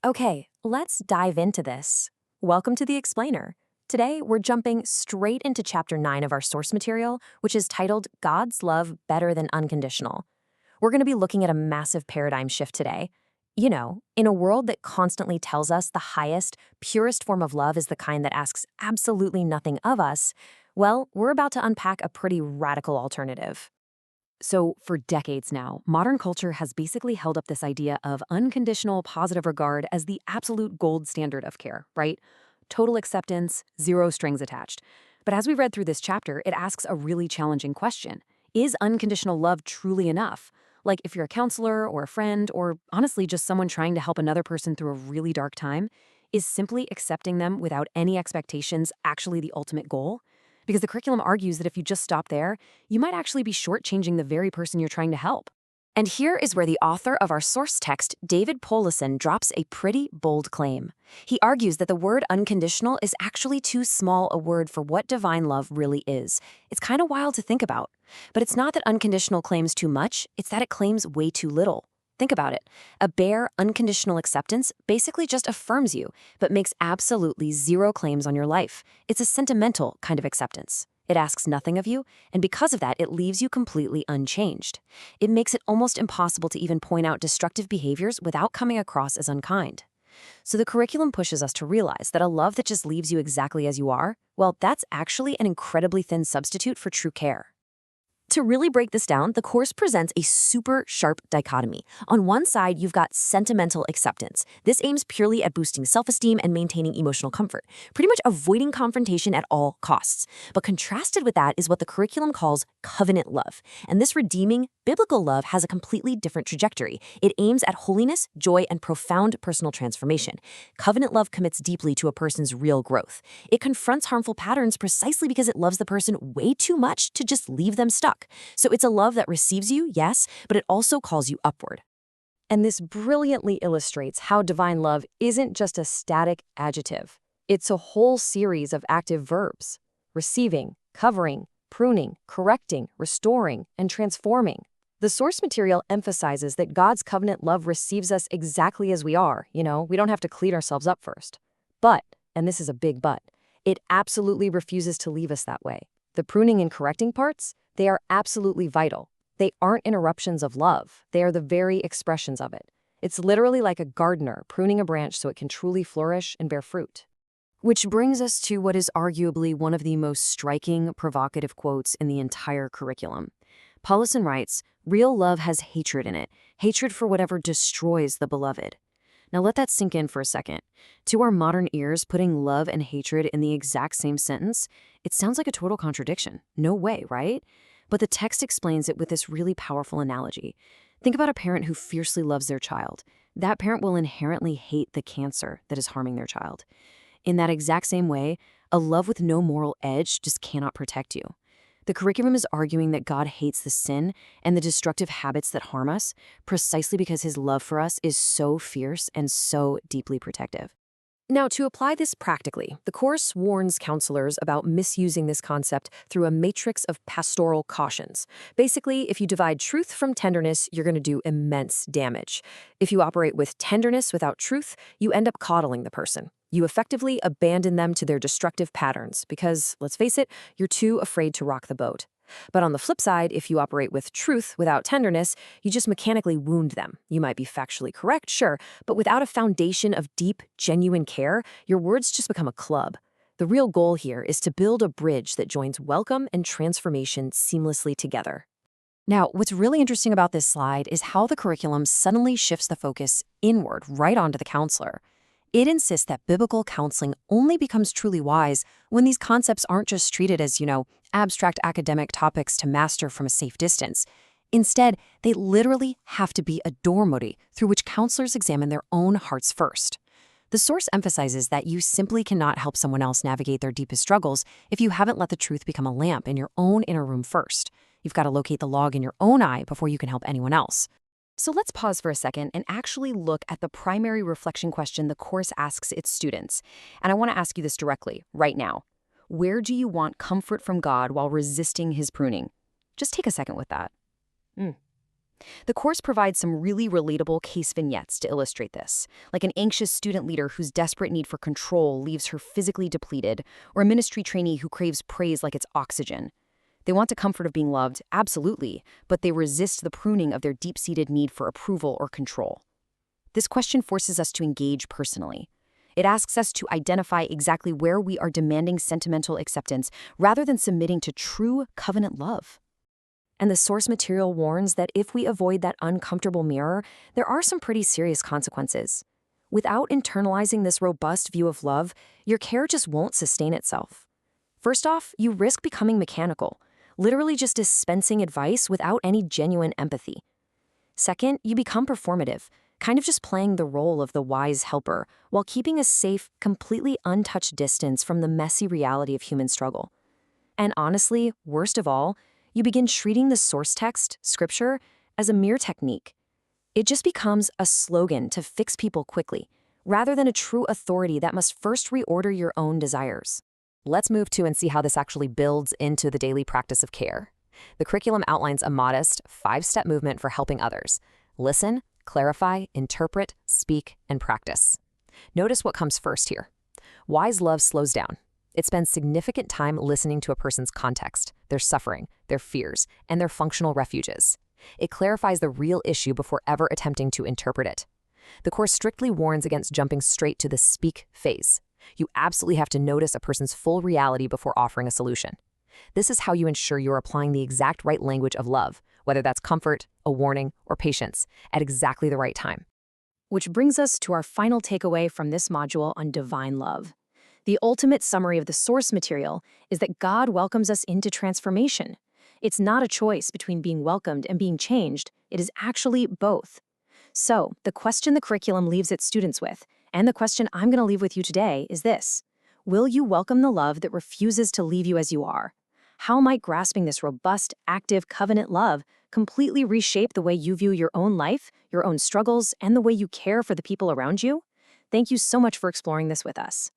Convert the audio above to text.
Okay, let's dive into this. Welcome to The Explainer. Today, we're jumping straight into Chapter 9 of our source material, which is titled God's Love Better Than Unconditional. We're going to be looking at a massive paradigm shift today. In a world that constantly tells us the highest, purest form of love is the kind that asks absolutely nothing of us, well, we're about to unpack a pretty radical alternative. So, for decades now, modern culture has basically held up this idea of unconditional positive regard as the absolute gold standard of care, right? Total acceptance, zero strings attached. But as we read through this chapter, it asks a really challenging question. Is unconditional love truly enough? Like, if you're a counselor or a friend, or honestly just someone trying to help another person through a really dark time, is simply accepting them without any expectations actually the ultimate goal? Because the curriculum argues that if you just stop there, you might actually be shortchanging the very person you're trying to help. And here is where the author of our source text, David Polison, drops a pretty bold claim. He argues that the word unconditional is actually too small a word for what divine love really is. It's kind of wild to think about. But it's not that unconditional claims too much, it's that it claims way too little. Think about it. A bare, unconditional acceptance basically just affirms you, but makes absolutely zero claims on your life. It's a sentimental kind of acceptance. It asks nothing of you, and because of that, it leaves you completely unchanged. It makes it almost impossible to even point out destructive behaviors without coming across as unkind. So the curriculum pushes us to realize that a love that just leaves you exactly as you are, well, that's actually an incredibly thin substitute for true care. To really break this down, the course presents a super sharp dichotomy. On one side, you've got sentimental acceptance. This aims purely at boosting self-esteem and maintaining emotional comfort, pretty much avoiding confrontation at all costs. But contrasted with that is what the curriculum calls covenant love. And this redeeming, biblical love has a completely different trajectory. It aims at holiness, joy, and profound personal transformation. Covenant love commits deeply to a person's real growth. It confronts harmful patterns precisely because it loves the person way too much to just leave them stuck. So it's a love that receives you, yes, but it also calls you upward. And this brilliantly illustrates how divine love isn't just a static adjective. It's a whole series of active verbs: receiving, covering, pruning, correcting, restoring, and transforming. The source material emphasizes that God's covenant love receives us exactly as we are. We don't have to clean ourselves up first. But, and this is a big but, it absolutely refuses to leave us that way. The pruning and correcting parts, they are absolutely vital. They aren't interruptions of love. They are the very expressions of it. It's literally like a gardener pruning a branch so it can truly flourish and bear fruit. Which brings us to what is arguably one of the most striking, provocative quotes in the entire curriculum. Paulison writes, "Real love has hatred in it, hatred for whatever destroys the beloved." Now let that sink in for a second. To our modern ears, putting love and hatred in the exact same sentence, it sounds like a total contradiction. No way, right? But the text explains it with this really powerful analogy. Think about a parent who fiercely loves their child. That parent will inherently hate the cancer that is harming their child. In that exact same way, a love with no moral edge just cannot protect you. The curriculum is arguing that God hates the sin and the destructive habits that harm us precisely because his love for us is so fierce and so deeply protective. Now, to apply this practically, the course warns counselors about misusing this concept through a matrix of pastoral cautions. Basically, if you divide truth from tenderness, you're going to do immense damage. If you operate with tenderness without truth, you end up coddling the person. You effectively abandon them to their destructive patterns because, let's face it, you're too afraid to rock the boat. But on the flip side, if you operate with truth without tenderness, you just mechanically wound them. You might be factually correct, sure, but without a foundation of deep, genuine care, your words just become a club. The real goal here is to build a bridge that joins welcome and transformation seamlessly together. Now, what's really interesting about this slide is how the curriculum suddenly shifts the focus inward, right onto the counselor. It insists that biblical counseling only becomes truly wise when these concepts aren't just treated as, abstract academic topics to master from a safe distance. Instead, they literally have to be a door moody through which counselors examine their own hearts first. The source emphasizes that you simply cannot help someone else navigate their deepest struggles if you haven't let the truth become a lamp in your own inner room first. You've got to locate the log in your own eye before you can help anyone else. So let's pause for a second and actually look at the primary reflection question the course asks its students. And I want to ask you this directly, right now. Where do you want comfort from God while resisting his pruning? Just take a second with that. The course provides some really relatable case vignettes to illustrate this, like an anxious student leader whose desperate need for control leaves her physically depleted, or a ministry trainee who craves praise like it's oxygen. They want the comfort of being loved, absolutely, but they resist the pruning of their deep-seated need for approval or control. This question forces us to engage personally. It asks us to identify exactly where we are demanding sentimental acceptance rather than submitting to true covenant love. And the source material warns that if we avoid that uncomfortable mirror, there are some pretty serious consequences. Without internalizing this robust view of love, your care just won't sustain itself. First off, you risk becoming mechanical, literally just dispensing advice without any genuine empathy. Second, you become performative, kind of just playing the role of the wise helper while keeping a safe, completely untouched distance from the messy reality of human struggle. And honestly, worst of all, you begin treating the source text, scripture, as a mere technique. It just becomes a slogan to fix people quickly, rather than a true authority that must first reorder your own desires. Let's move to and see how this actually builds into the daily practice of care. The curriculum outlines a modest, 5-step movement for helping others. Listen, clarify, interpret, speak, and practice. Notice what comes first here. Wise love slows down. It spends significant time listening to a person's context, their suffering, their fears, and their functional refuges. It clarifies the real issue before ever attempting to interpret it. The course strictly warns against jumping straight to the speak phase. You absolutely have to notice a person's full reality before offering a solution. This is how you ensure you're applying the exact right language of love, whether that's comfort, a warning, or patience, at exactly the right time. Which brings us to our final takeaway from this module on divine love. The ultimate summary of the source material is that God welcomes us into transformation. It's not a choice between being welcomed and being changed. It is actually both. So, the question the curriculum leaves its students with, and the question I'm going to leave with you today, is this: will you welcome the love that refuses to leave you as you are? How might grasping this robust, active covenant love completely reshape the way you view your own life, your own struggles, and the way you care for the people around you? Thank you so much for exploring this with us.